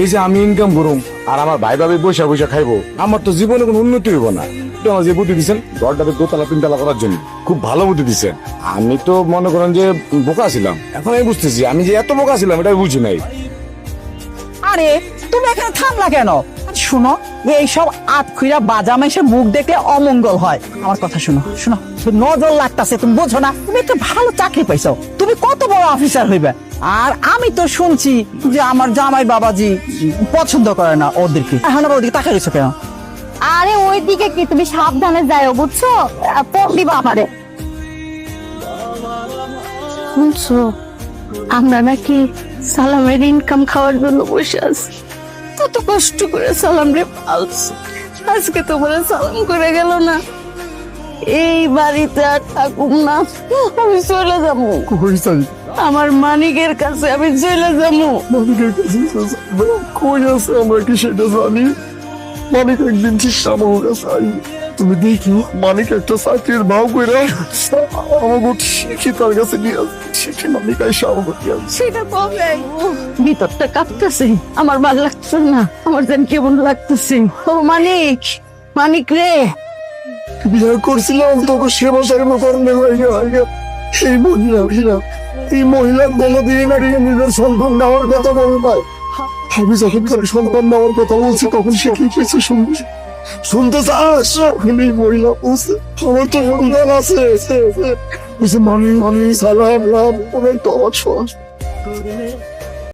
এই যে আমি ইনকাম করুম আর আমার ভাই ভাবি বৈশা বৈশা খাইবো, আমার তো জীবনে কোনো উন্নতি হইব না। তো আমার যে বুদ্ধি দিচ্ছেন ঘরটাকে দোতলা তিনতলা করার জন্য, খুব ভালো বুদ্ধি দিচ্ছেন। আমি তো মনে করেন যে বোকা ছিলাম, এখন আমি বুঝতেছি আমি যে এত বোকা ছিলাম এটা বুঝি নাই। আরে তুমি এখানে থামলা কেন? শুনো, এইসব আতখুইরা বাজা মেশে মুখ দেখলে অমঙ্গল হয়। আমার কথা শুনো শুনো, নজর লাগতাছে, তুমি বোঝো না? তুমি একটা ভালো চাকরি পাইছো, তুমি কত বড় অফিসার হইবে। আর আমি তো শুনছি যে আমার জামাই বাবাজি পছন্দ করে না ওদেরকে। এখন আবার ওদিকে তাকাই রয়েছো কেন? আরে ওইদিকে কি, তুমি সাবধানে যাও, বুঝছো? পড়িবা আমারে। শুনছো, আমরা নাকি সালামের ইনকাম খাওয়ার জন্য বসে আছি। কত কষ্ট করে সালাম রে পালছি, আজকে তোমার সালাম করে গেল না। এই বাড়িতে আর থাকুম না, আমি চলে যাবো। আমার মানিকের কাছে আমি চলে যাবো। মানিকের কাছে কই আছে আমরা কি সেটা জানি? মানিক একদিন ঠিক আমার কাছে আইবে। তুমি দেখো মানিক একটা চাকরির ভাও কইরা আমাকে শিক্ষিতার কাছে নিয়ে আসবে। শিক্ষি মানিক আইসা আমাকে নিয়ে আসবে। সেটা কবে? ভিতরটা কাঁপতেছে, আমার ভালো লাগছে না, আমার যেন কেমন লাগতেছে। ও মানিক, মানিক রে, বিয়ে করছিলাম তোকে সেবা সাহেব করলে এই মহিলা কোনোদিন নাকি নিজের সন্তান নেওয়ার কথা বলে নাই। আমি যখন তার সন্তান নেওয়ার কথা বলছি তখন সে কি কিছু শুনতে চাস? এই মহিলা বলছে আমার তো সন্তান আছে। মানি মানি সালাম লাভ অনেক তো অবশ্য